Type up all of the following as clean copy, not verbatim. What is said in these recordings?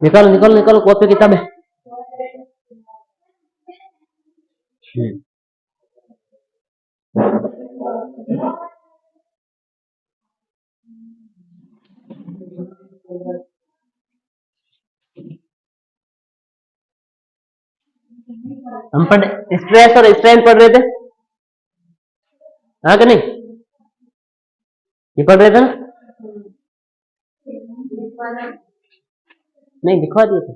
निकालो निकालो निकालो, कॉपी किताब है। हम पढ़ स्ट्रेस और स्ट्रेन पढ़ रहे थे, हाँ कि नहीं? ये पढ़ रहे थे ना? नहीं दिखवा दिए थे।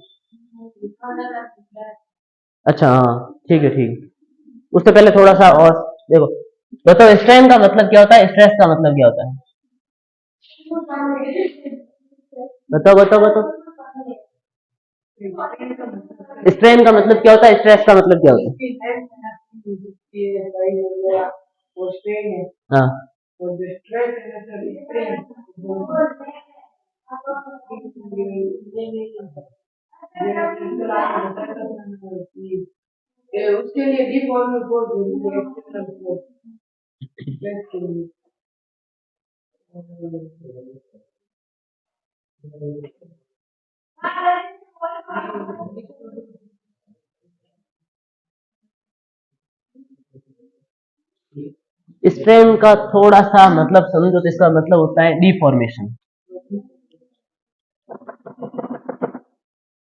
अच्छा हाँ ठीक है ठीक है। उससे पहले थोड़ा सा और देखो, बताओ स्ट्रेन का मतलब क्या होता है, स्ट्रेस का मतलब क्या होता है? बताओ बताओ बताओ। स्ट्रेन का मतलब क्या होता है, स्ट्रेस का मतलब क्या होता है? हाँ उसके लिए डी फॉर्मल फोर्स स्ट्रेन का थोड़ा सा मतलब समझो तो इसका मतलब होता है डिफॉर्मेशन।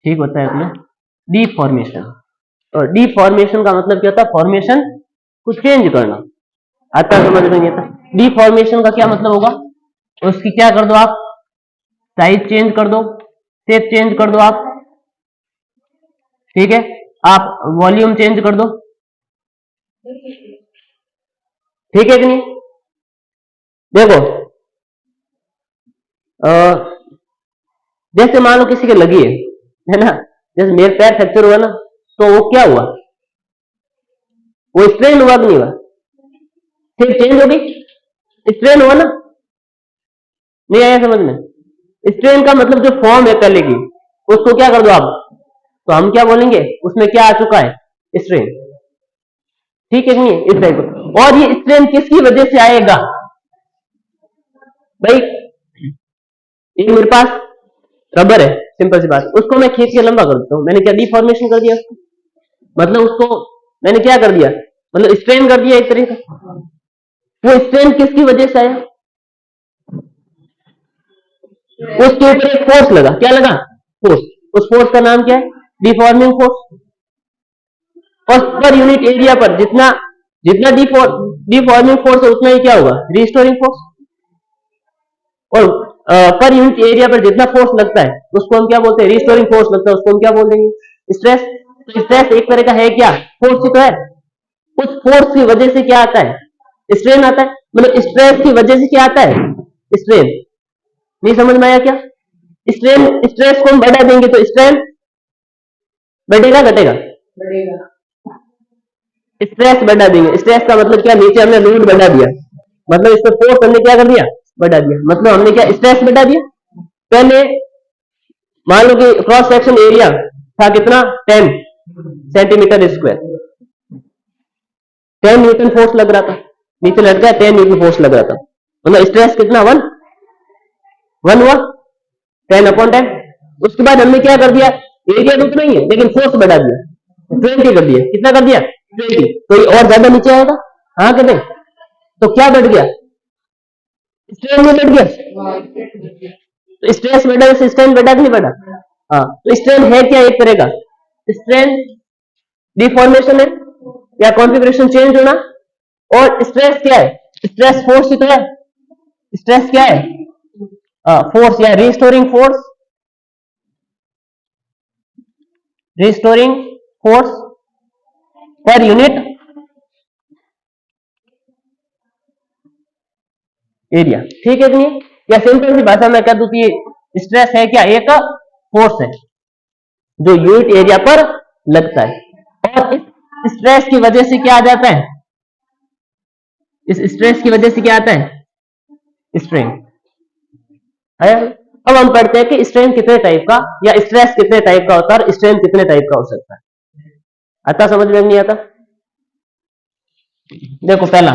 ठीक होता है अपने डिफॉर्मेशन। और डिफॉर्मेशन का मतलब क्या होता है, फॉर्मेशन को चेंज करना। आता है समझ में नहीं आता? डिफॉर्मेशन का क्या मतलब होगा, उसकी क्या कर दो आप, साइज चेंज कर दो, शेप चेंज कर दो आप, ठीक है, आप वॉल्यूम चेंज कर दो, ठीक है कि नहीं? देखो जैसे मान लो किसी के लगी है ना, जैसे मेरे पैर फ्रैक्चर हुआ ना, तो वो क्या हुआ, वो स्ट्रेन हुआ कि नहीं हुआ, शेप चेंज हो गई, स्ट्रेन हुआ ना, नहीं आया समझ में? स्ट्रेन का मतलब जो फॉर्म है पहले की, उसको क्या कर दो आप, तो हम क्या बोलेंगे, उसमें क्या आ चुका है, स्ट्रेन। ठीक है नहीं, इस टाइप को। और ये स्ट्रेन किसकी वजह से आएगा भाई, ये मेरे पास रबर है, सिंपल सी बात, उसको मैं खींच के लंबा कर देता हूं, मैंने क्या डिफॉर्मेशन कर दिया उसको, मतलब उसको मैंने क्या कर दिया, मतलब स्ट्रेन कर दिया एक तरीके का। वो स्ट्रेन किसकी वजह से आया, उसके ऊपर एक फोर्स लगा, क्या लगा, फोर्स, उस फोर्स का नाम क्या है, डिफॉर्मिंग फोर्स। और पर यूनिट एरिया पर जितना जितना डिफॉर्मिंग फोर्स है उतना ही क्या होगा, रिस्टोरिंग फोर्स। और पर यूनिट एरिया पर जितना फोर्स लगता है उसको हम क्या बोलते हैं, रिस्टोरिंग फोर्स लगता है, उसको हम क्या बोल देंगे, स्ट्रेस। तो स्ट्रेस एक तरह का है क्या, फोर्स ही तो है। उस फोर्स की वजह से क्या आता है, स्ट्रेन आता है, मतलब स्ट्रेस की वजह से क्या आता है, स्ट्रेन। नहीं समझ में आया क्या? स्ट्रेन, स्ट्रेस को हम बढ़ा देंगे तो स्ट्रेन बढ़ेगा घटेगा, स्ट्रेस बढ़ा देंगे। स्ट्रेस का मतलब क्या, नीचे हमने लोड बढ़ा दिया, मतलब इस पर फोर्स हमने क्या कर दिया, बढ़ा दिया, मतलब हमने क्या, स्ट्रेस बढ़ा दिया। पहले मान लो कि क्रॉस सेक्शन एरिया था कितना, 10 सेंटीमीटर स्क्वायर, 10 न्यूटन फोर्स लग रहा था, नीचे लट गया, 10 न्यूटन फोर्स लग रहा था, मतलब स्ट्रेस कितना, 1 हुआ, 10/10। उसके बाद हमने क्या कर दिया, एरिया तो उतना ही है लेकिन फोर्स बढ़ा दिया, 20 कर दिया, कितना कर दिया, 20। तो ये और ज्यादा नीचे आएगा, हाँ कि नहीं? तो क्या बढ़ गया, स्ट्रेन में बढ़ गया, तो स्ट्रेस बढ़ा से स्ट्रेन बढ़ा कि नहीं बढ़ा? हाँ, तो स्ट्रेन है क्या, एक तरह का स्ट्रेन डिफॉर्मेशन है या कॉन्फ़िगरेशन चेंज होना। और स्ट्रेस क्या है, स्ट्रेस फोर्स ही तो है, स्ट्रेस क्या है, फोर्स या restoring force, restoring force per unit area, ठीक है कि नहीं? या सिंपल सी भाषा में कह दूं कि स्ट्रेस है क्या, एक फोर्स है जो यूनिट एरिया पर लगता है। और इस स्ट्रेस की वजह से क्या आ जाता है, इस स्ट्रेस की वजह से क्या आता है, स्ट्रेन है। अब हम पढ़ते हैं कि स्ट्रेन कितने टाइप का या स्ट्रेस कितने टाइप का होता है और स्ट्रेन कितने टाइप का हो सकता है। आता समझ में नहीं आता? देखो पहला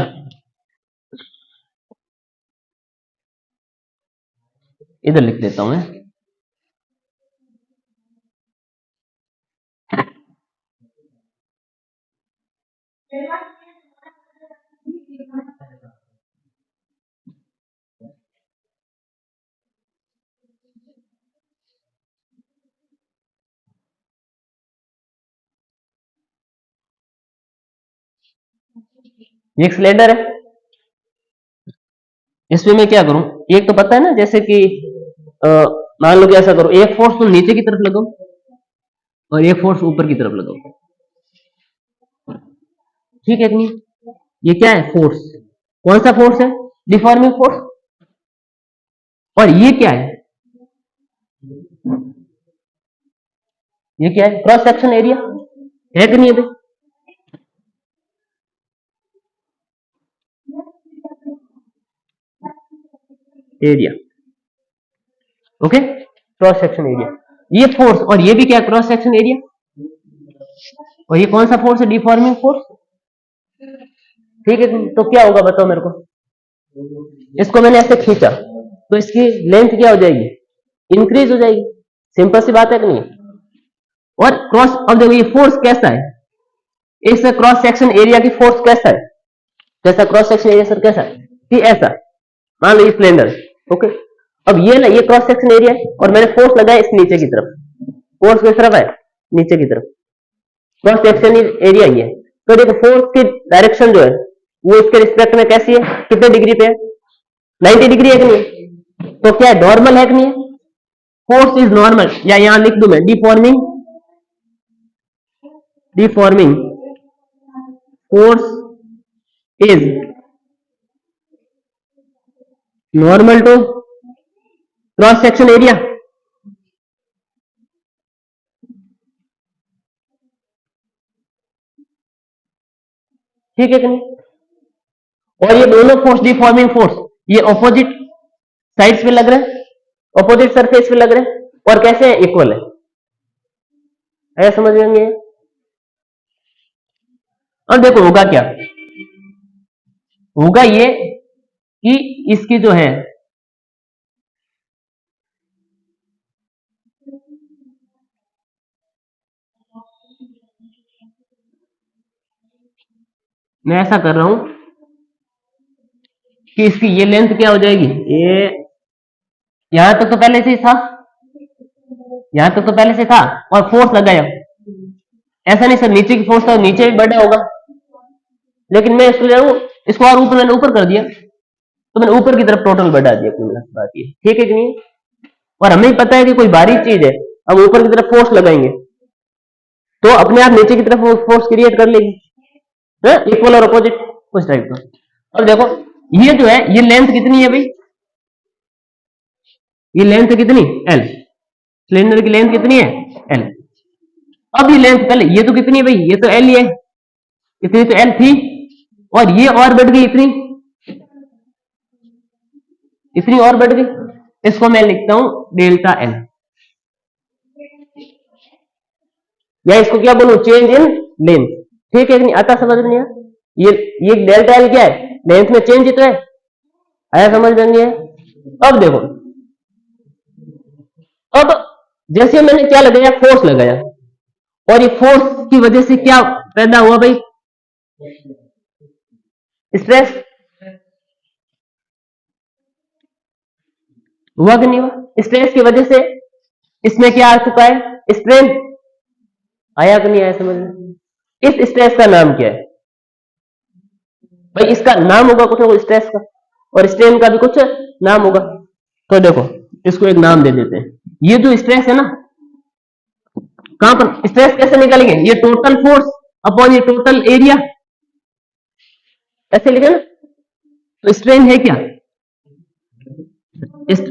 इधर लिख देता हूं मैं। ये एक सिलेंडर है, इसमें मैं क्या करूं, एक तो पता है ना, जैसे कि मान लो कि ऐसा करो, एक फोर्स तो नीचे की तरफ लगाओ और एक फोर्स ऊपर की तरफ लगाओ, ठीक है कि नहीं? ये क्या है, फोर्स। कौन सा फोर्स है, डिफॉर्मिंग फोर्स। और ये क्या ये क्या है, क्रॉस सेक्शन एरिया है कि नहीं है भाई? Area, okay, cross section area, ये फोर्स और ये भी क्या, क्रॉस सेक्शन एरिया। और ये कौन सा फोर्स है, डिफॉर्मिंग फोर्स, ठीक है। तो क्या होगा बताओ मेरे को, इसको मैंने ऐसे खींचा तो इसकी लेंथ क्या हो जाएगी, इंक्रीज हो जाएगी, सिंपल सी बात है कि नहीं? और क्रॉस, अब देखो ये फोर्स कैसा है, इस क्रॉस सेक्शन एरिया की फोर्स कैसा है, कैसा क्रॉस सेक्शन एरिया सर, कैसा है कि ऐसा, मान लो ये सिलेंडर, ओके। अब ये ना, ये क्रॉस सेक्शन एरिया है और मैंने फोर्स लगाया इस नीचे की तरफ, फोर्स किस तरफ है, नीचे की तरफ, क्रॉस सेक्शन एरिया ये है। तो देखो फोर्स की डायरेक्शन जो है वो इसके रिस्पेक्ट में कैसी है, कितने डिग्री पे है, 90 डिग्री है कि नहीं? तो क्या है, नॉर्मल है कि नहीं? फोर्स इज नॉर्मल, या यहां लिख दूं मैं, deforming, deforming force is normal to cross section area. ठीक है कि नहीं? और ये दोनों फोर्स, डिफॉर्मिंग फोर्स, ये ऑपोजिट साइड्स पे लग रहे हैं, ऑपोजिट सरफेस पे लग रहे हैं, और कैसे है, इक्वल है, ऐसा समझ लेंगे। और देखो होगा क्या, होगा ये कि इसकी जो है मैं ऐसा कर रहा हूं कि इसकी ये लेंथ क्या हो जाएगी, ये यहां तक तो पहले से ही था, यहां तक तो पहले से था, और फोर्स लगाया, ऐसा नहीं सर नीचे की फोर्स तो नीचे भी बड़ा होगा, लेकिन मैं इसको ले इसको और ऊपर, मैंने ऊपर कर दिया, तो मैंने ऊपर की तरफ टोटल बढ़ा दिया, कुल मिला बात ये, ठीक है कि नहीं? और हमें पता है कि कोई भारी चीज है, अब ऊपर की तरफ फोर्स लगाएंगे तो अपने आप नीचे की तरफ फोर्स क्रिएट कर लेगी, इक्वल और अपोजिट उस टाइप का। अब देखो ये जो है, ये लेंथ कितनी है भाई, ये लेंथ कितनी, एल, सिलेंडर की लेंथ कितनी है, एल। अब ये लेंथ पहले, ये तो कितनी है भाई, ये तो एल ही है, इतनी तो एल थी, और ये और बढ़ गई इतनी, इतनी और बढ़ गई, इसको मैं लिखता हूं डेल्टा एल, या इसको क्या बोलूं, चेंज इन लेंथ, ठीक है कि नहीं? आता समझ में नहीं है? ये डेल्टा एल क्या है, लेंथ में चेंज ही तो है, आया समझ में नहीं है? अब देखो, अब जैसे मैंने क्या लगाया, फोर्स लगाया, और ये फोर्स की वजह से क्या पैदा हुआ भाई, स्ट्रेस, हुआ कि नहीं हुआ? स्ट्रेस की वजह से इसमें क्या आ चुका है, स्ट्रेन, आया कि नहीं आया समझ में? इस स्ट्रेस का नाम क्या है भाई, इसका नाम होगा कुछ ना कुछ स्ट्रेस का, और स्ट्रेन का भी कुछ नाम होगा। तो देखो इसको एक नाम दे देते हैं, ये जो स्ट्रेस है ना, कहां पर स्ट्रेस कैसे निकालेंगे, ये टोटल फोर्स अपॉन ये टोटल एरिया, ऐसे लिखे ना, तो स्ट्रेन है क्या,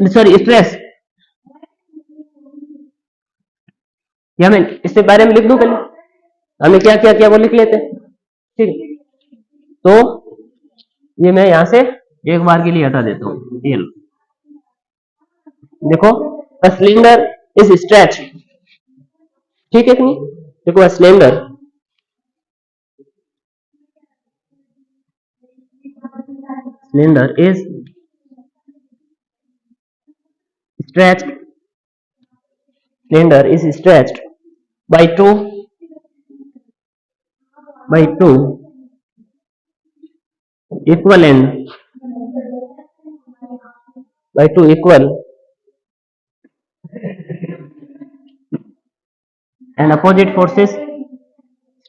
सॉरी स्ट्रेस, या मैं इसके बारे में लिख दूं पहले, हमें क्या क्या क्या वो लिख लेते हैं, ठीक है? तो ये मैं यहां से एक बार के लिए हटा देता हूं, ये लो, देखो सिलेंडर इज स्ट्रेच, ठीक है कि नहीं? देखो cylinder cylinder is stretched cylinder is stretched by two equal and by two equal and opposite forces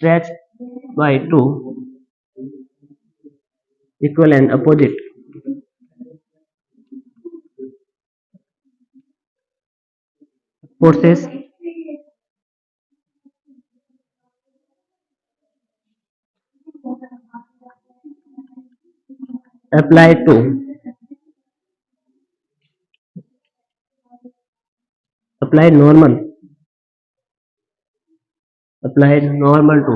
stretched by two equal and opposite forces applied normal to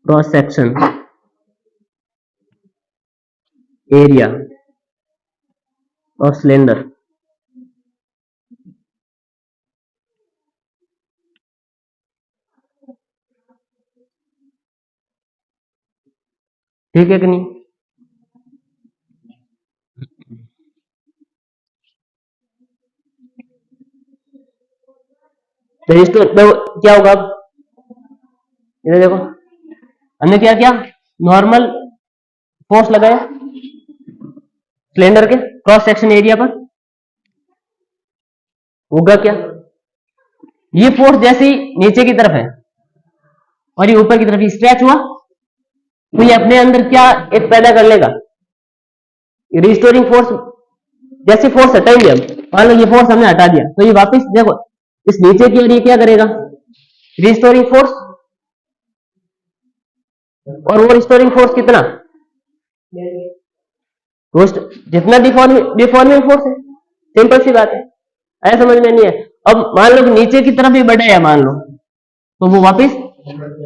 cross section area of cylinder ठीक है कि नहीं। तो क्या होगा अब इधर देखो हमने क्या किया नॉर्मल फोर्स लगाया सिलेंडर के क्रॉस सेक्शन एरिया पर होगा क्या ये फोर्स जैसे ही नीचे की तरफ है और ये ऊपर की तरफ स्ट्रेच हुआ तो ये अपने अंदर क्या एक पैदा कर लेगा रिस्टोरिंग फोर्स जैसे फोर्स हटाएंगे हम मान लो ये फोर्स हमने हटा दिया तो ये वापस देखो इस नीचे की ओर ये क्या करेगा रिस्टोरिंग फोर्स और वो रिस्टोरिंग फोर्स कितना जितना डिफॉर्मिंग फोर्स है सिंपल सी बात है ऐसा समझ में नहीं है। अब मान लो कि नीचे की तरफ ही बढ़ा है मान लो तो वो वापस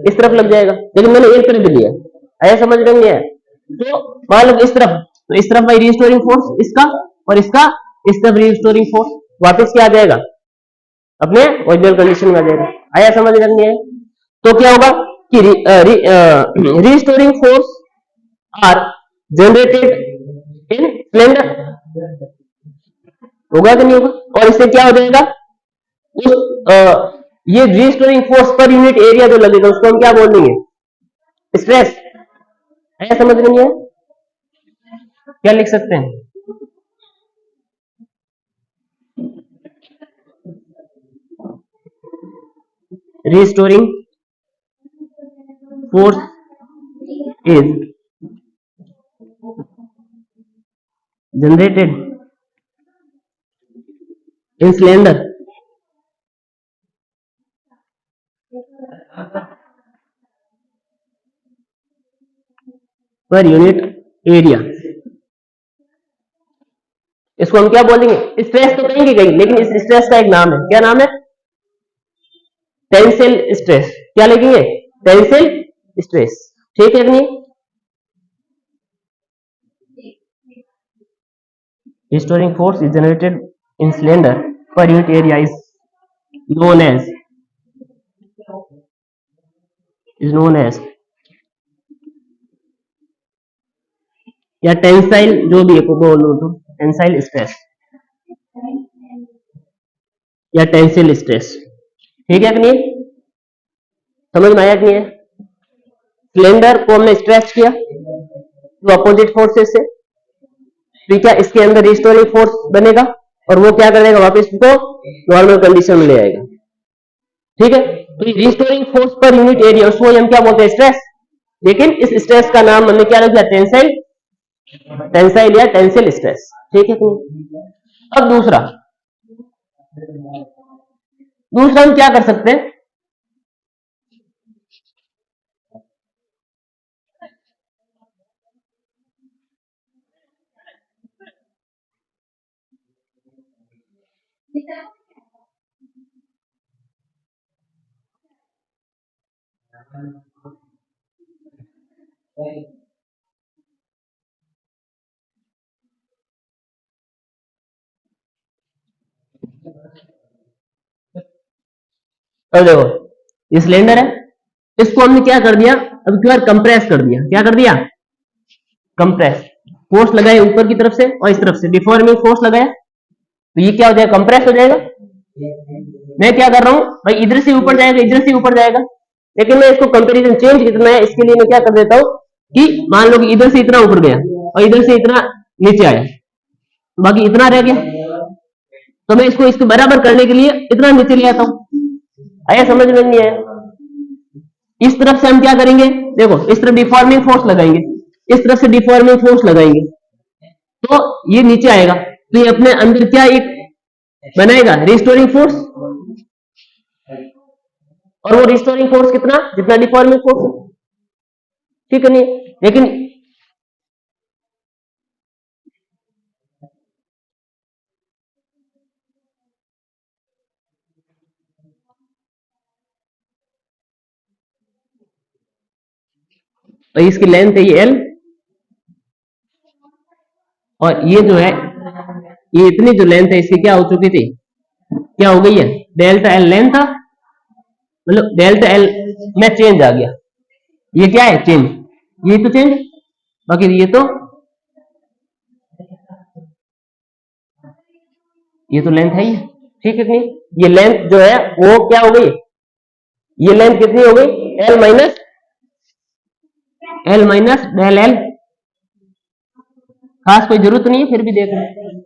इस तरफ लग जाएगा लेकिन मैंने एक तरफ भी लिया ऐसा समझ में नहीं है। तो मान लो इस तरफ भाई रिस्टोरिंग फोर्स इसका और इसका इस तरफ रिस्टोरिंग फोर्स वापस क्या आ जाएगा अपने ओरिजिनल कंडीशन में आ जाएगा आया समझ में नहीं है। तो क्या होगा कि restoring force are generated in cylinder होगा कि नहीं होगा और इससे क्या हो जाएगा उस ये restoring force per unit area जो लगेगा उसको हम क्या बोल देंगे स्ट्रेस आया समझ में नहीं है। क्या लिख सकते हैं restoring force is generated in cylinder per unit area। इसको हम क्या बोलेंगे स्ट्रेस तो कहेंगे कहीं लेकिन इस स्ट्रेस का एक नाम है क्या नाम है टेंसिल स्ट्रेस क्या लिखेंगे टेंसिल स्ट्रेस ठीक है कि नहीं। Restoring force is generated in cylinder per unit area is known as या टेंसाइल जो भी है बोलो तो टेंसाइल स्ट्रेस या टेंसिल स्ट्रेस ठीक है कि नहीं समझ में आया कि नहीं है। सिलेंडर को हमने स्ट्रेच किया तो अपोजिट फोर्सेस से ठीक है इसके अंदर रिस्टोरिंग फोर्स बनेगा और वो क्या करेगा वापस इसको नॉर्मल कंडीशन में ले आएगा ठीक है। तो restoring force per unit area उसको हम क्या बोलते हैं स्ट्रेस लेकिन इस स्ट्रेस का नाम हमने क्या रख दिया टेंसाइल या टेंसिल स्ट्रेस ठीक है। अब दूसरा हम क्या कर सकते हैं अब देखो ये सिलेंडर है इसको हमने क्या कर दिया अब की बार कंप्रेस कर दिया क्या कर दिया कंप्रेस, फोर्स लगाया ऊपर की तरफ से और इस तरफ से डिफॉर्मिंग फोर्स लगाया, तो ये क्या हो जाएगा, कंप्रेस हो जाएगा। मैं क्या कर रहा हूं भाई, इधर से ऊपर जाएगा, इधर से ऊपर जाएगा, लेकिन मैं इसको कंपैरिजन चेंज कितना है इसके लिए मैं क्या कर देता हूं कि मान लो कि इधर से इतना ऊपर गया और इधर से इतना नीचे आया, तो बाकी इतना रह गया, तो मैं इसको बराबर करने के लिए इतना नीचे ले आता हूं। आया समझ में? नहीं आया? इस तरफ से हम क्या करेंगे, देखो इस तरफ डिफॉर्मिंग फोर्स लगाएंगे, इस तरफ से डिफॉर्मिंग फोर्स लगाएंगे, तो ये नीचे आएगा, तो ये अपने अंदर क्या एक बनाएगा, रिस्टोरिंग फोर्स, और वो रिस्टोरिंग फोर्स कितना, जितना डिफॉर्मिंग फोर्स, ठीक है नहीं? लेकिन तो इसकी लेंथ है ये एल, और ये जो है ये इतनी जो लेंथ है इसकी क्या हो चुकी थी, क्या हो गई है, डेल्टा एल लेंथ था, मतलब डेल्टा एल में चेंज आ गया, ये क्या है चेंज, ये तो चेंज, बाकी ये तो लेंथ है ही, ठीक है नहीं? ये लेंथ जो है वो क्या हो गई, ये लेंथ कितनी हो गई, एल माइनस डेल एल, खास कोई जरूरत नहीं है, फिर भी देख रहे हैं,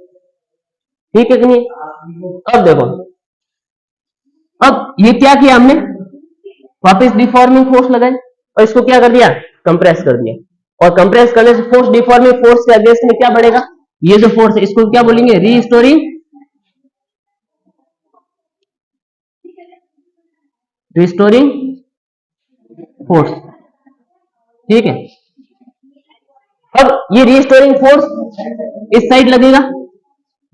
ठीक है कि नहीं? अब देखो, अब ये क्या किया हमने, वापस डिफॉर्मिंग फोर्स लगाई और इसको क्या कर दिया, कंप्रेस कर दिया, और कंप्रेस करने से फोर्स डिफॉर्मिंग फोर्स के अगेंस्ट में क्या बढ़ेगा, ये जो फोर्स है इसको क्या बोलेंगे, रिस्टोरिंग फोर्स, ठीक है? अब ये रिस्टोरिंग फोर्स इस साइड लगेगा,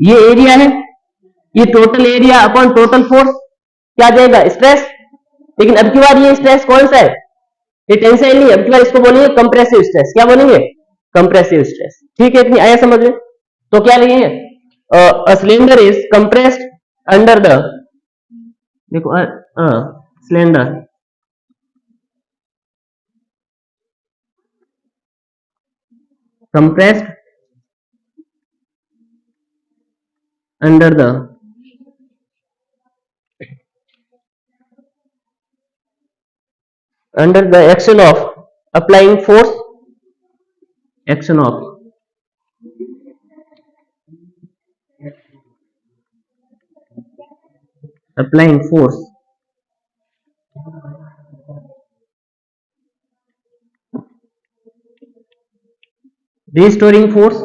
ये एरिया है, ये total area upon total force क्या जाएगा, स्ट्रेस, लेकिन अब की बार ये स्ट्रेस कौन सा है, ये टेंसाइल नहीं, अब की बार इसको बोलेंगे कंप्रेसिव स्ट्रेस, क्या बोलेंगे, कंप्रेसिव स्ट्रेस, ठीक है? इतनी आया समझ में? तो क्या लिखेंगे, a cylinder is compressed under the, देखो cylinder compressed under the action of applying force, action of applying force, restoring force,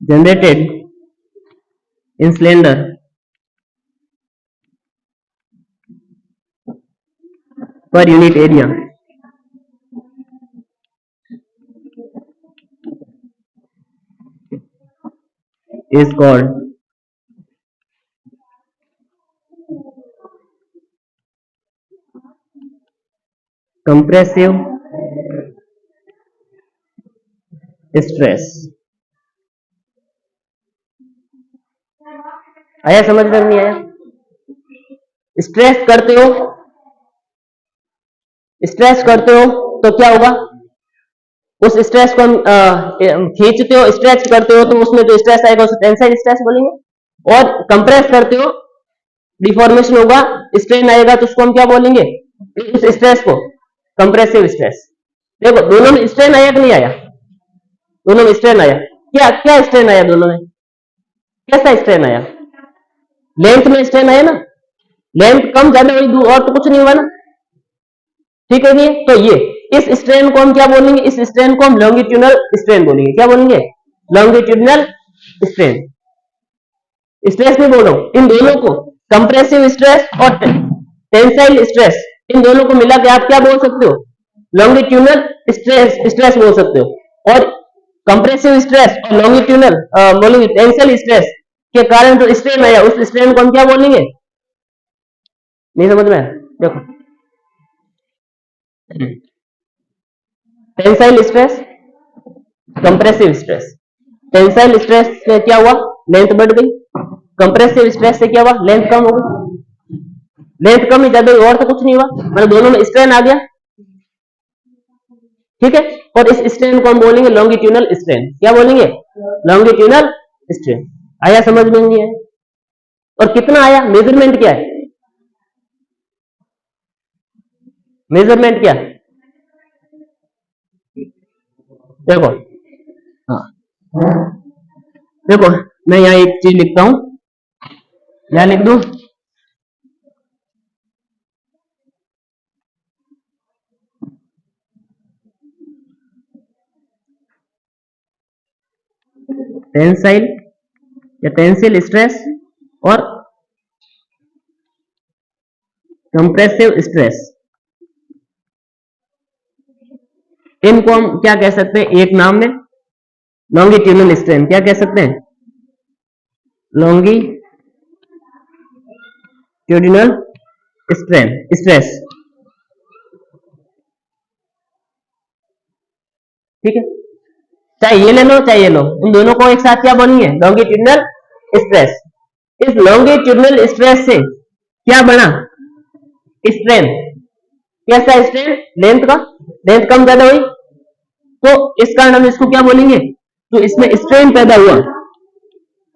generated in cylinder per unit area is called compressive stress। आया समझ में? नहीं आया? स्ट्रेस करते हो तो क्या होगा, उस स्ट्रेस को हम खींचते हो, स्ट्रेच करते हो, तो उसमें जो स्ट्रेस आएगा उसे टेंसाइल स्ट्रेस बोलेंगे, और कंप्रेस करते हो डिफॉर्मेशन होगा, स्ट्रेन आएगा, तो उसको हम क्या बोलेंगे, उस स्ट्रेस को कंप्रेसिव स्ट्रेस। देखो दोनों में स्ट्रेन आया कि नहीं आया, दोनों में स्ट्रेन आया, क्या क्या स्ट्रेन आया दोनों में, कैसा स्ट्रेन आया, लेंथ में स्ट्रेन आया ना, लेंथ कम ज्यादा हुई, और तो कुछ नहीं हुआ ना, ठीक है नहीं? तो ये इस स्ट्रेन को हम क्या बोलेंगे, इस स्ट्रेन को हम लॉन्गिट्यूडनल स्ट्रेन बोलेंगे, क्या बोलेंगे, लॉन्गिट्यूडनल स्ट्रेन। स्ट्रेस नहीं बोल रहा हूं, इन दोनों को कंप्रेसिव स्ट्रेस और टेंसाइल स्ट्रेस, इन दोनों को मिला के आप क्या बोल सकते हो, लॉन्गिट्यूडनल स्ट्रेस बोल सकते हो। और कंप्रेसिव स्ट्रेस और लॉन्गिट्यूडनल बोलेंगे टेंसाइल स्ट्रेस के कारण जो स्ट्रेन आया, उस स्ट्रेन को हम क्या बोलेंगे, नहीं समझ में? देखो tensile stress, compressive stress, tensile stress से क्या हुआ, लेंथ बढ़ गई, कंप्रेसिव स्ट्रेस से क्या हुआ, लेंथ कम हो गई, लेंथ कम ही ज्यादा हुई और तो कुछ नहीं हुआ, मतलब दोनों में स्ट्रेन आ गया। ठीक है, और इस स्ट्रेन को हम बोलेंगे लॉन्गिट्यूनल स्ट्रेन। क्या बोलेंगे? Longitudinal strain. आया समझ में? नहीं है? और कितना आया? मेजरमेंट क्या है? मेजरमेंट क्या है? देखो, हाँ देखो, मैं यहाँ एक चीज लिखता हूं, यहाँ लिख दूं, टेंसाइल या टेंसिल स्ट्रेस और कंप्रेसिव स्ट्रेस। इनको हम क्या कह सकते हैं एक नाम में? Longitudinal strain. क्या कह सकते हैं? Longitudinal strain stress. ठीक है, चाहे ये ले लो चाहे ये लो, इन दोनों को एक साथ क्या बोलेंगे? Longitudinal stress. इस लॉन्गिट्यूडिनल स्ट्रेस से क्या बना? स्ट्रेन। कैसा स्ट्रेन? लेंथ का, लेंथ कम ज्यादा हुई तो इस कारण हम इसको क्या बोलेंगे? तो इसमें स्ट्रेन पैदा हुआ,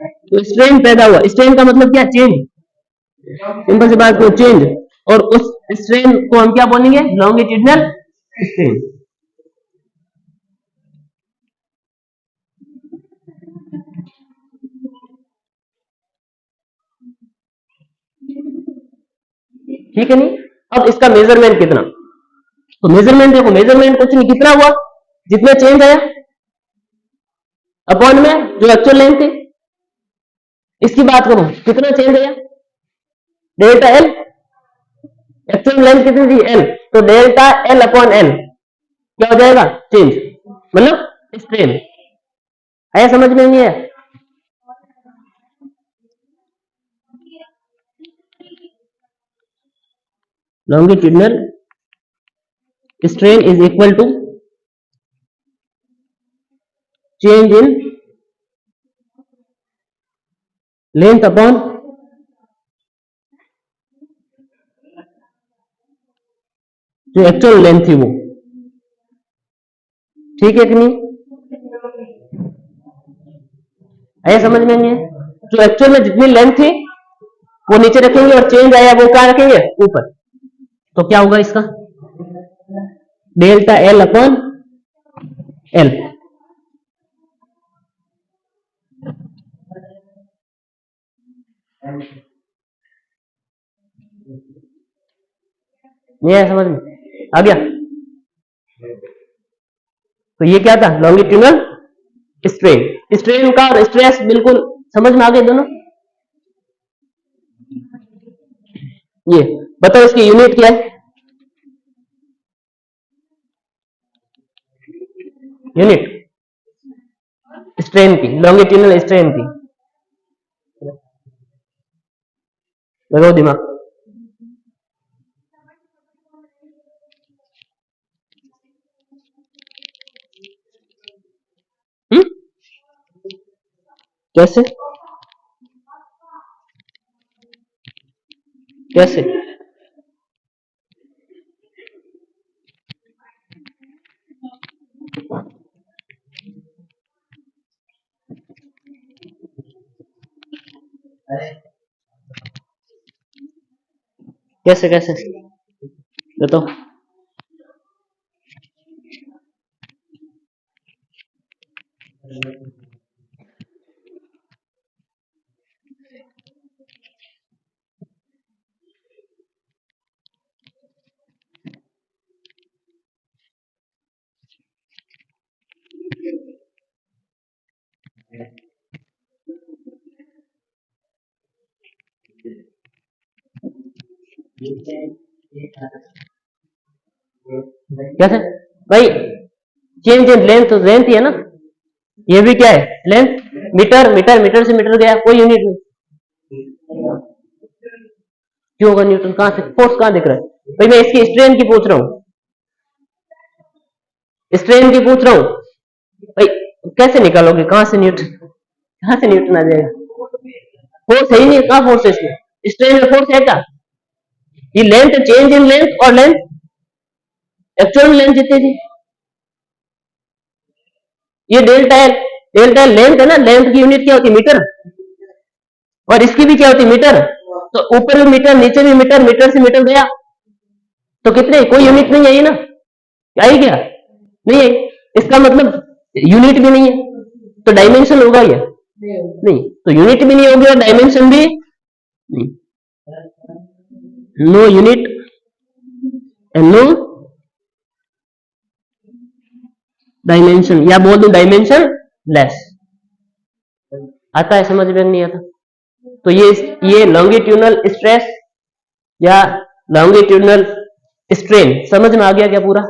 तो स्ट्रेन पैदा हुआ। स्ट्रेन का मतलब क्या? चेंज। सिंपल सी बात को, चेंज। और उस स्ट्रेन को हम क्या बोलेंगे? Longitudinal strain. ठीक है नहीं? अब इसका मेजरमेंट कितना? तो मेजरमेंट देखो, मेजरमेंट कुछ नहीं, कितना हुआ? जितना चेंज आया अपॉन में जो एक्चुअल लेंथ थी। इसकी बात करूं, कितना चेंज आया? Delta L. एक्चुअल लेंथ कितनी थी? एल। तो डेल्टा एल अपॉन एल क्या हो जाएगा? चेंज, मतलब स्ट्रेन। आया समझ में? नहीं है? longitudinal strain is equal to change in length upon जो एक्चुअल लेंथ थी वो। ठीक है कि नहीं? आया समझ में? नहीं है? जो एक्चुअल में जितनी लेंथ थी वो नीचे रखेंगे और चेंज आया वो क्या रखेंगे? ऊपर। तो क्या होगा इसका? Delta L upon L. नहीं है समझ में? आ गया? तो ये क्या था? Longitudinal strain. स्ट्रेन का और स्ट्रेस बिल्कुल समझ में आ गए दोनों? ये बताओ इसकी यूनिट क्या है? यूनिट स्ट्रेन की, लॉन्गिट्यूडनल स्ट्रेन की। लगाओ दिमाग। कैसे? कैसे? कैसे कैसे बताओ। कैसे भाई? चेंज इन लेंथ, तो लेंथ ही है ना, ये भी क्या है? लेंथ। मीटर, मीटर, मीटर से मीटर गया, कोई यूनिट नहीं। क्यों होगा न्यूटन? कहां से? फोर्स कहां दिख रहा है भाई? मैं इसकी स्ट्रेन की पूछ रहा हूं, स्ट्रेन की पूछ रहा हूं भाई। कैसे निकालोगे? कहां से न्यूटन, कहां से न्यूटन आ जाएगा? फोर्स है ही नहीं, कहां फोर्स है इसमें? स्ट्रेन में फोर्स है क्या? ये लेंथ चेंज इन लेंथ और लेंथ एक्चुअल लेंथ जितनी थी। ये डेल्टा एल लेंथ है ना, लेंथ की यूनिट क्या होती है मीटर, और इसकी भी क्या होती है मीटर। तो ऊपर भी मीटर नीचे भी मीटर, मीटर से मीटर गया तो कितने, कोई यूनिट नहीं आई ना, आई क्या, नहीं आई। इसका मतलब यूनिट भी नहीं है, तो डायमेंशन होगा या नहीं, तो यूनिट भी नहीं होगी और डायमेंशन भी नहीं। No unit and no dimension, या बोल दो डायमेंशन लेस। आता है समझ में नहीं आता। तो ये लॉन्गिट्यूडनल स्ट्रेस या लॉन्गिट्यूडनल स्ट्रेन समझ में आ गया क्या पूरा।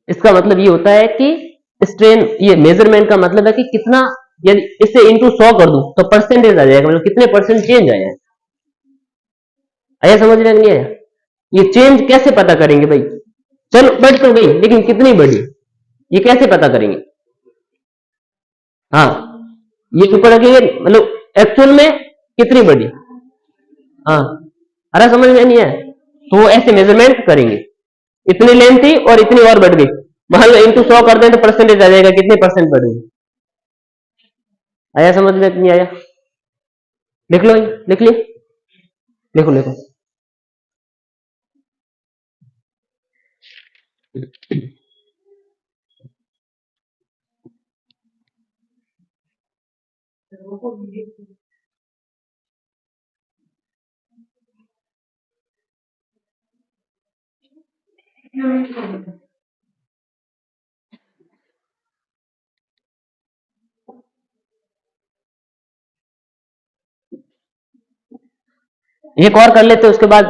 इसका मतलब ये होता है कि स्ट्रेन, ये मेजरमेंट का मतलब है कि कितना, यदि इसे इंटू 100 कर दूं तो परसेंटेज आ जाएगा, मतलब कितने परसेंट चेंज आया। आया समझ में नहीं आया। ये चेंज कैसे पता करेंगे भाई, चलो बढ़ तो गई लेकिन कितनी बढ़ी, ये कैसे पता करेंगे। हाँ ये ऊपर रखेंगे, मतलब एक्चुअल में कितनी बढ़ी। हाँ अरे समझ में नहीं आया, तो वो ऐसे मेजरमेंट करेंगे, इतनी लेंथ थी और इतनी और बढ़ गई, मान लो इंटू 100 कर दें तो परसेंटेज आ जाएगा कितने परसेंट बढ़ गई। आया समझ में नहीं आया, लिख लो, लिख लिया, लिखो लिखो। एक और कर लेते उसके बाद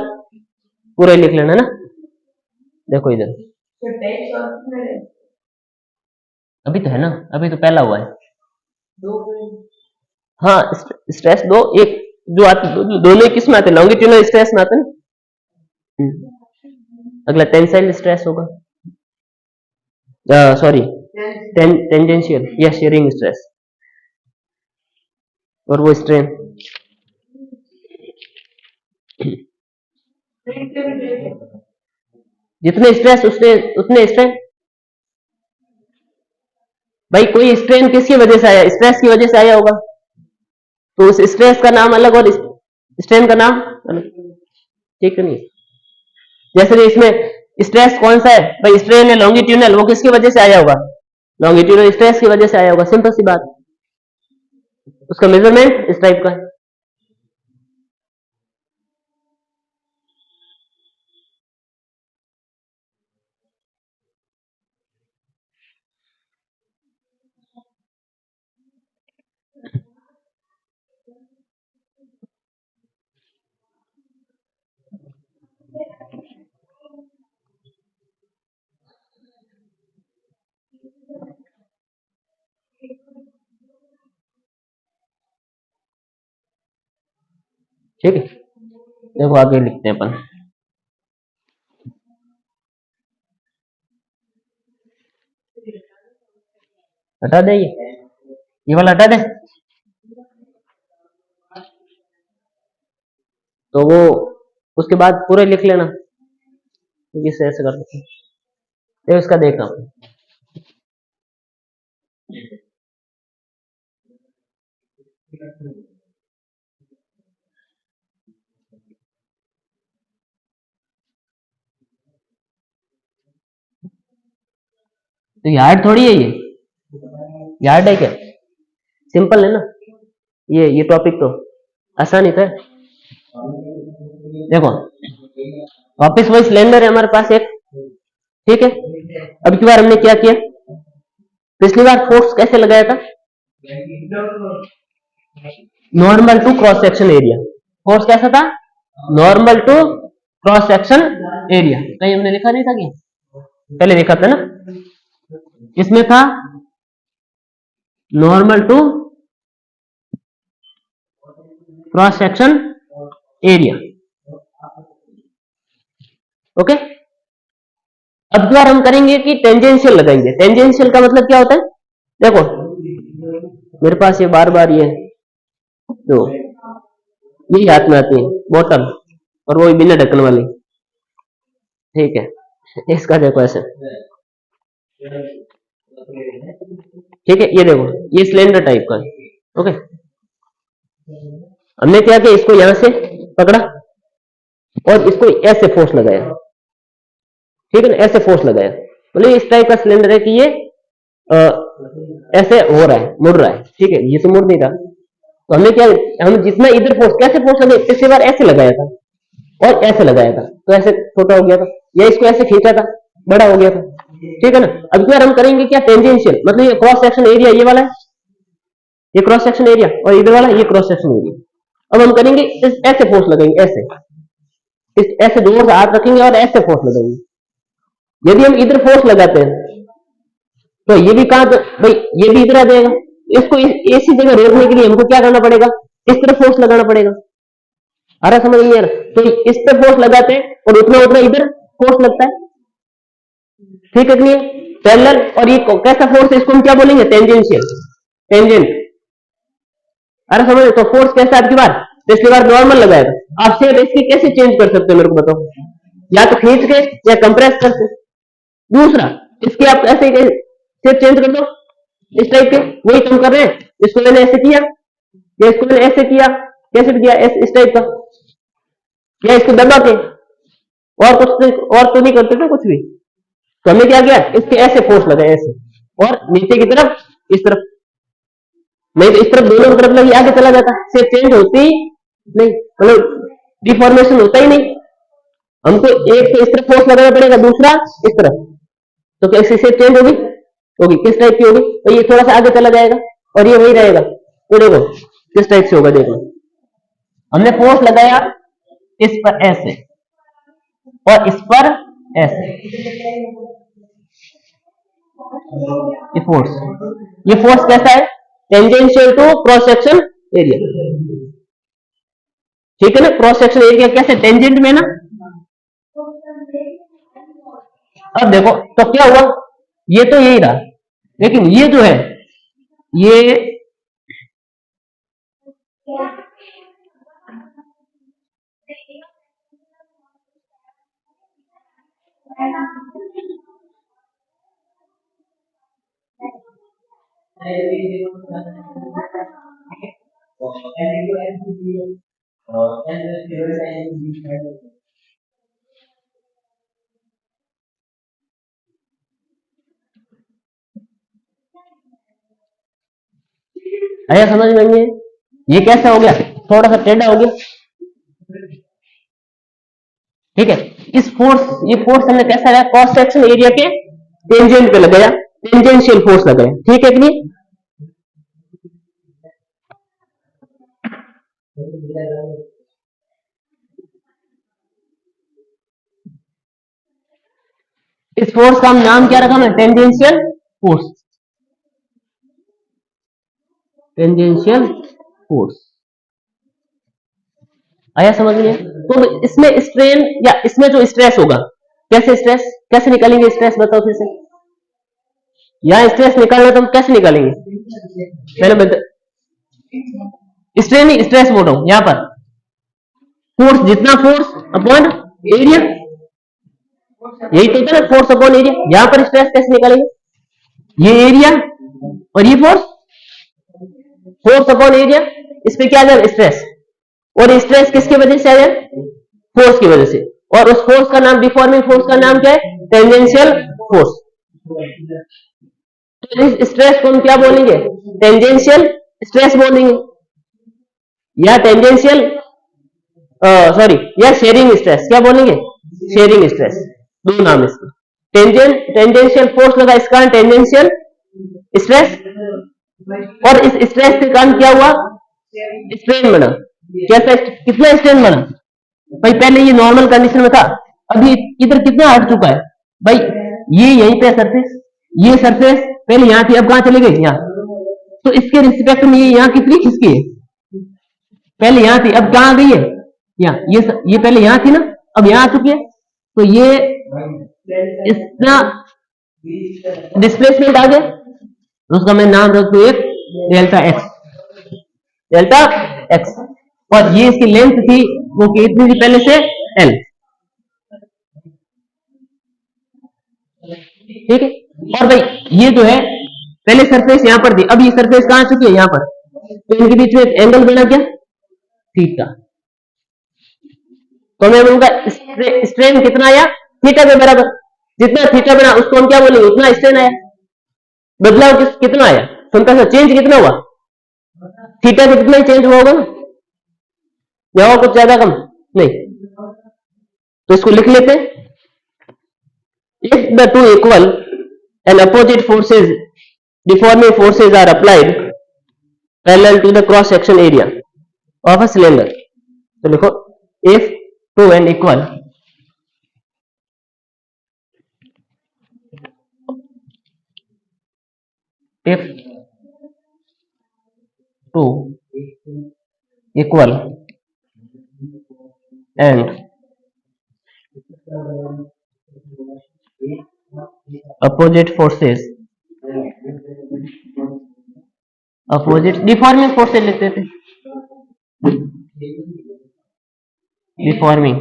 पूरा लिख लेना ना। देखो इधर अभी तो है ना, अभी तो पहला हुआ है। हाँ स्ट्रेस दो, एक जो आते दोनों किस में आते, लॉन्गिट्यूडनल स्ट्रेस में आते ना। अगला टेंसाइल स्ट्रेस होगा, सॉरी टेंजेंशियल या शेयरिंग स्ट्रेस, और वो स्ट्रेन जितने स्ट्रेस उतने स्ट्रेन। भाई कोई स्ट्रेन किसकी वजह से आया, स्ट्रेस की वजह से आया होगा, तो उस स्ट्रेस का नाम अलग और स्ट्रेन का नाम अलग, ठीक है नहीं। जैसे कि इसमें स्ट्रेस कौन सा है भाई, स्ट्रेन है लॉन्गिट्यूडनल, वो किसकी वजह से आया होगा, लॉन्गिट्यूडनल स्ट्रेस की वजह से आया होगा, सिंपल सी बात। उसका मेजरमेंट इस टाइप का है। ठीक है देखो आगे लिखते हैं अपन। हटा दे, ये वाला हटा दे, तो वो उसके बाद पूरे लिख लेना, इसे ऐसे कर सकते हैं। इसका देखना तो यार्ड थोड़ी है, ये यार्ड है क्या, सिंपल है ना। ये टॉपिक तो आसान ही था। देखो वापस वही सिलेंडर है हमारे पास एक, ठीक है। अब की बार हमने क्या किया, पिछली बार फोर्स कैसे लगाया था, normal to cross section area. Force कैसा था, normal to cross section area, कहीं हमने लिखा नहीं था कि पहले लिखा था ना, इसमें था normal to cross section area, okay. अब की बार हम करेंगे कि टेंजेंशियल लगाएंगे। टेंजेंशियल का मतलब क्या होता है, देखो मेरे पास ये बार बार ये तो यही हाथ में आती है बोतल, और वो बिना ढक्कन वाली। ठीक है, इसका देखो ऐसे, ठीक है, ये देखो ये सिलेंडर टाइप का है। ओके, हमने क्या किया, इसको यहां से पकड़ा और इसको ऐसे फोर्स लगाया, ठीक है ना, ऐसे फोर्स लगाया, मतलब इस टाइप का सिलेंडर है कि ये ऐसे हो रहा है, मुड़ रहा है, ठीक है, ये तो मुड़ नहीं रहा। तो हमने क्या, हम जितना इधर फोर्स, कैसे फोर्स लगाया, पिछली बार ऐसे लगाया था और ऐसे लगाया था, तो ऐसे छोटा हो गया था, या इसको ऐसे खींचा था, बड़ा हो गया था, ठीक है ना। अब क्या हम करेंगे, क्या टेंजेंशियल, मतलब ये क्रॉस सेक्शन एरिया ये वाला है, ये क्रॉस सेक्शन एरिया, और इधर वाला ये क्रॉस सेक्शन एरिया। अब हम करेंगे ऐसे फोर्स लगाएंगे, ऐसे जोर से हाथ रखेंगे और ऐसे फोर्स लगाएंगे। यदि हम इधर फोर्स लगाते हैं तो ये भी कहां, भाई ये भी इधर आ जाएगा, इसको ऐसी जगह रोकने के लिए हमको क्या करना पड़ेगा, इस तरफ फोर्स लगाना पड़ेगा। आ रहा समझ नहीं आ रहा, तो इस पर फोर्स लगाते हैं और उतना उतना इधर फोर्स लगता है, ठीक है नहीं, पैरेलल। और ये कैसा फोर्स है, इसको हम क्या बोलेंगे, टेंजेंशियल, टेंजेंट। अरे समझ, तो फोर्स कैसा आपकी बार, पिछली बार नॉर्मल लगाया था, आप शेप इसकी कैसे चेंज कर सकते हो मेरे को बताओ, या तो खींच के या कंप्रेस करके। दूसरा, इसकी आप ऐसे शेप चेंज कर दो, इस टाइप के, वही तुम कर रहे हैं, इसको मैंने ऐसे किया या इसको मैंने ऐसे किया, कैसे किया, इस टाइप का, या इसको दबा के, और कुछ नहीं, और तो नहीं करते थे कुछ भी। तो हमने क्या किया, इसके ऐसे फोर्स लगाए ऐसे, और नीचे की तरफ इस तरफ, नहीं तो इस तरफ दोनों तरफ लगी, आगे चला जाता, शेप चेंज होती नहीं, मतलब डिफॉर्मेशन होता ही नहीं। हमको एक तो इस तरफ फोर्स लगाना पड़ेगा, दूसरा इस तरफ, तो कैसे शेप चेंज होगी, किस टाइप की होगी, तो ये थोड़ा सा आगे चला जाएगा और ये वही रहेगा। तो देखो किस टाइप से होगा, देखो हमने फोर्स लगाया इस पर ऐसे और इस पर ऐसे, ये फोर्स कैसा है, tangential to cross section area, ठीक है ना। क्रॉस सेक्शन एरिया कैसे, टेंजेंट में ना। अब देखो तो क्या हुआ, ये तो यही रहा, लेकिन ये जो है ये आया समझ में नहीं है, ये कैसा हो गया, थोड़ा सा टेढ़ा हो गया, ठीक है। इस फोर्स, ये फोर्स हमने कैसा है, क्रॉस सेक्शन एरिया के टेंजेंट पे लगाया, टेंजेंशियल फोर्स लगाया, ठीक है कि नहीं। इस फोर्स का नाम क्या रखा मैं, टेंजेंशियल फोर्स, टेंजेंशियल फोर्स। आया समझ में। तो इसमें स्ट्रेन या इसमें जो स्ट्रेस होगा, कैसे स्ट्रेस, कैसे निकालेंगे स्ट्रेस, बताओ फिर से। यहां स्ट्रेस निकालना तो हम कैसे निकालेंगे, पहले बता, स्ट्रेन नहीं स्ट्रेस बोल रहा हूं, यहां पर फोर्स, जितना फोर्स अपॉन एरिया, यही तो होता है फोर्स अपॉन एरिया। यहां पर स्ट्रेस कैसे निकालेंगे, ये एरिया और ये फोर्स, फोर्स अपॉन एरिया, इस पे क्या आ जाए स्ट्रेस, और स्ट्रेस किसकी वजह से आ जाए, फोर्स की वजह से, और उस फोर्स का नाम, डिफॉर्मिंग फोर्स का नाम क्या है, टेंजेंशियल फोर्स। तो इस स्ट्रेस को हम क्या बोलेंगे, टेंजेंशियल स्ट्रेस बोलेंगे, या टेंजेंशियल सॉरी, या शेयरिंग स्ट्रेस, क्या बोलेंगे, शेयरिंग स्ट्रेस, दो नाम इसके। टेंजेंशियल फोर्स लगा, इसका टेंजेंशियल स्ट्रेस, और इस स्ट्रेस के कारण क्या हुआ, स्ट्रेन बना। कैसा, कितना स्ट्रेन बना भाई, पहले ये नॉर्मल कंडीशन में था, अभी इधर कितना हट चुका है भाई, ये यहीं पे सरफेस, ये सरफेस पहले यहां थी, अब कहां चली गई, यहाँ। तो इसके रिस्पेक्ट में ये यहाँ कितनी खिसकी है, पहले यहां थी अब कहां गई है, यहाँ, ये पहले यहां थी ना, अब यहां आ चुकी है। तो ये इतना डिस्प्लेसमेंट आ गया, उसका मैं नाम रख दूं एक डेल्टा एक्स, डेल्टा एक्स। और ये इसकी लेंथ थी वो कितनी थी पहले से, एल। ठीक है, और भाई ये जो है पहले सरफेस यहां पर थी, अब ये सरफेस कहां आ चुकी है, यहां पर, तो इनके बीच में एक एंगल बना क्या, थीटा। तो मैं बोलूंगा स्ट्रेन कितना आया, थीटा के बराबर। जितना थीटा बना उसको हम क्या बोलेंगे, उतना स्ट्रेन आया। बदलाव कितना आया, सुनता सा चेंज कितना हुआ, थीटा से कितना ही चेंज हुआ होगा ना, या और कुछ ज्यादा कम नहीं। तो इसको लिख लेते हैं, if the two equal and opposite forces, deforming forces are applied parallel to the cross section area of a cylinder, तो लिखो if two and equal if two equal and opposite forces, opposite deforming forces लिखते थे, deforming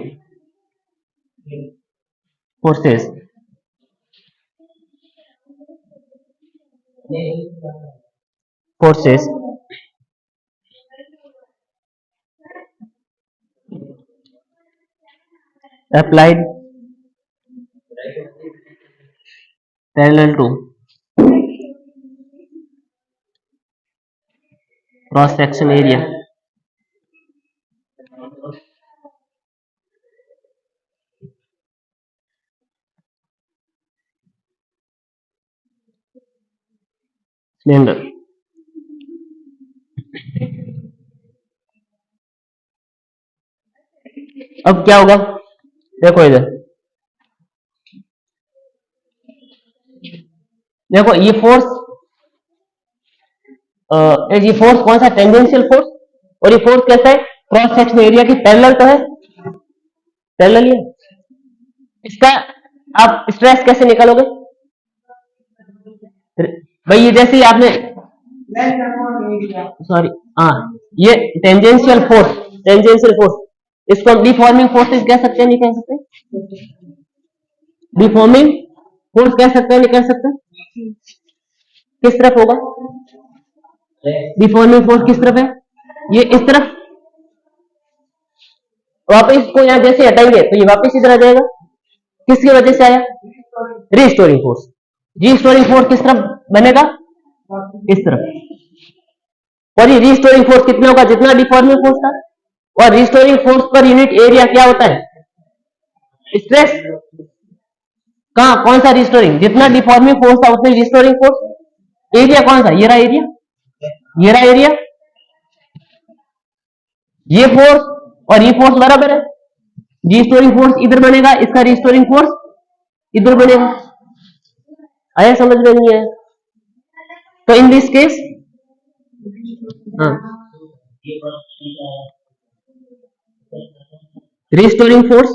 forces applied parallel to cross section area cylinder। अब क्या होगा, देखो इधर, देखो ये फोर्स, ये फोर्स कौन सा, टेंजेंशियल फोर्स, और ये फोर्स कैसा है, क्रॉस सेक्शन एरिया की पैरेलल तो है, पैरेलल ही है। इसका आप स्ट्रेस कैसे निकालोगे, भाई ये जैसे ही आपने, सॉरी, हाँ, ये टेंजेंशियल फोर्स, टेंजेंशियल फोर्स, इसको हम डिफॉर्मिंग फोर्सेस कह सकते हैं, नहीं कह सकते, डिफॉर्मिंग फोर्स कह सकते हैं, नहीं कह सकते, किस तरफ होगा, डिफॉर्मिंग फोर्स किस तरफ है, ये इस तरफ, वापस इसको यहां जैसे हटाएंगे तो ये वापस इधर आ जाएगा, किसकी वजह से आया, रिस्टोरिंग फोर्स। रिस्टोरिंग फोर्स किस तरफ बनेगा, इस तरफ, और ये रिस्टोरिंग फोर्स कितना होगा, जितना डिफॉर्मिंग फोर्स था, और restoring force per unit area क्या होता है, स्ट्रेस। कहां, कौन सा रिस्टोरिंग, जितना डिफॉर्मिंग फोर्स था उतनी रिस्टोरिंग फोर्स, एरिया कौन सा, ये रहा एरिया, ये रहा एरिया, ये फोर्स और ये फोर्स बराबर है, रिस्टोरिंग फोर्स इधर बनेगा, इसका रिस्टोरिंग फोर्स इधर बनेगा। आया समझ में, नहीं है तो in this case, restoring force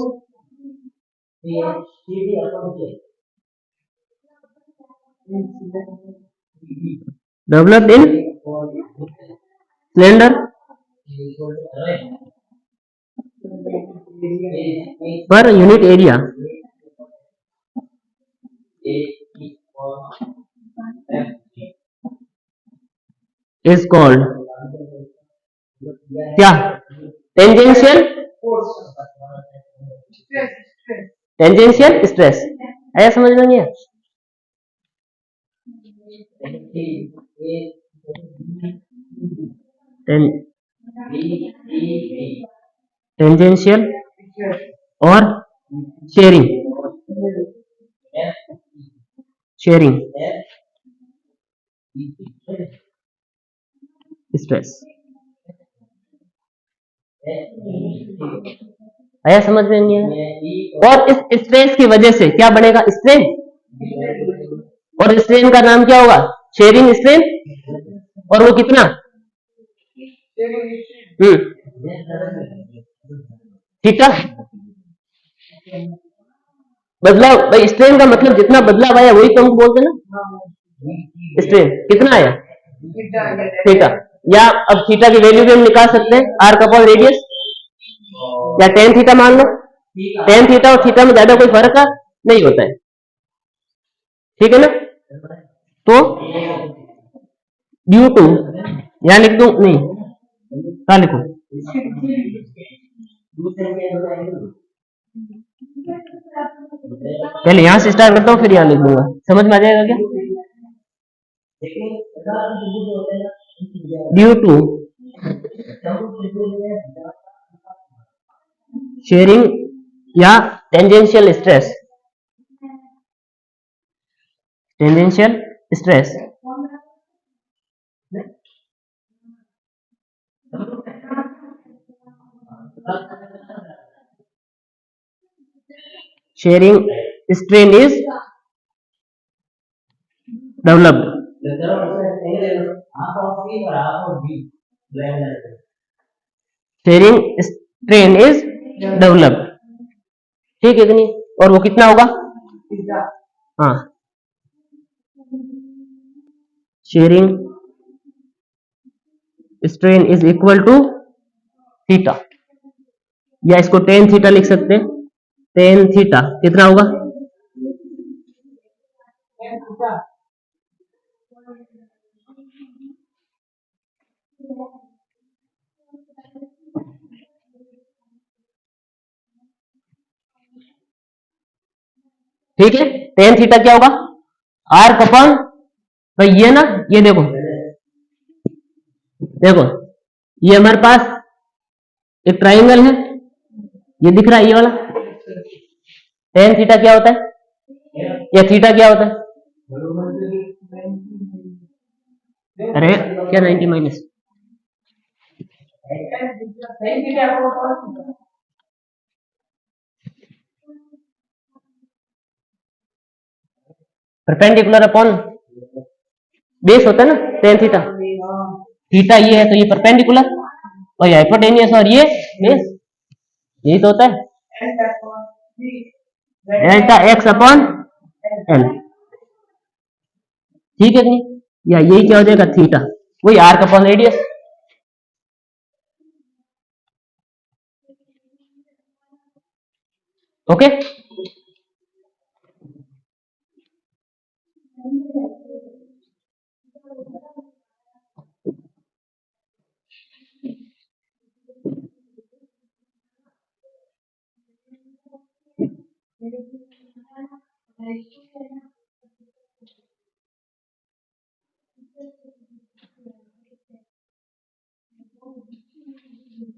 developed in cylinder per unit area is called क्या, टेंजेंशियल, टेंजेंशियल स्ट्रेस। आया समझ में, नहीं है, टेंजेंशियल और शेयरिंग, शेयरिंग स्ट्रेस। आया समझ में, नहीं है, और इस स्ट्रेस की वजह से क्या बनेगा, स्ट्रेन, और स्ट्रेन का नाम क्या होगा, शेयरिंग स्ट्रेन, और वो कितना, थीटा। बदलाव, भाई स्ट्रेन का मतलब जितना बदलाव आया वही तो हम बोलते हैं ना, स्ट्रेन कितना आया, थीटा, या अब थीटा की वैल्यू भी हम निकाल सकते हैं, आर का अपॉन रेडियस, या टेन थीटा मान लो, टेन थीटा और थीटा में ज्यादा कोई फर्क नहीं होता है, ठीक है ना। तो ड्यू टू, यहां लिख दू नहीं, कहा लिखू, पहले यहां से स्टार्ट करता हूँ फिर यहां लिख दूंगा, समझ में आ जाएगा क्या। ड्यू टू शेयरिंग या tangential stress, tangential stress shearing strain is developed, shearing strain is developed, ठीक है कि नहीं। और वो कितना होगा, हाँ, shearing strain is equal to theta, या इसको टेन थीटा लिख सकते हैं, टेन थीटा कितना होगा, ठीक है। टेन थीटा क्या होगा, आर कपन, भाई ये ना, ये देखो देखो, ये हमारे पास एक ट्राइंगल है, ये दिख रहा है ये वाला, टेन थीटा क्या होता है, या थीटा क्या होता है, अरे क्या 90 माइनस, परपेंडिकुलर अपॉन बेस होता है ना टेन थीटा, थीटा ये है तो ये परपेंडिकुलर, और ये हाइपोटेनियस और ये बेस, यही तो होता है डेल्टा एक्स अपॉन एल, ठीक है कि नहीं, या यही क्या हो जाएगा थीटा, वही आर का अपॉन रेडियस, ओके।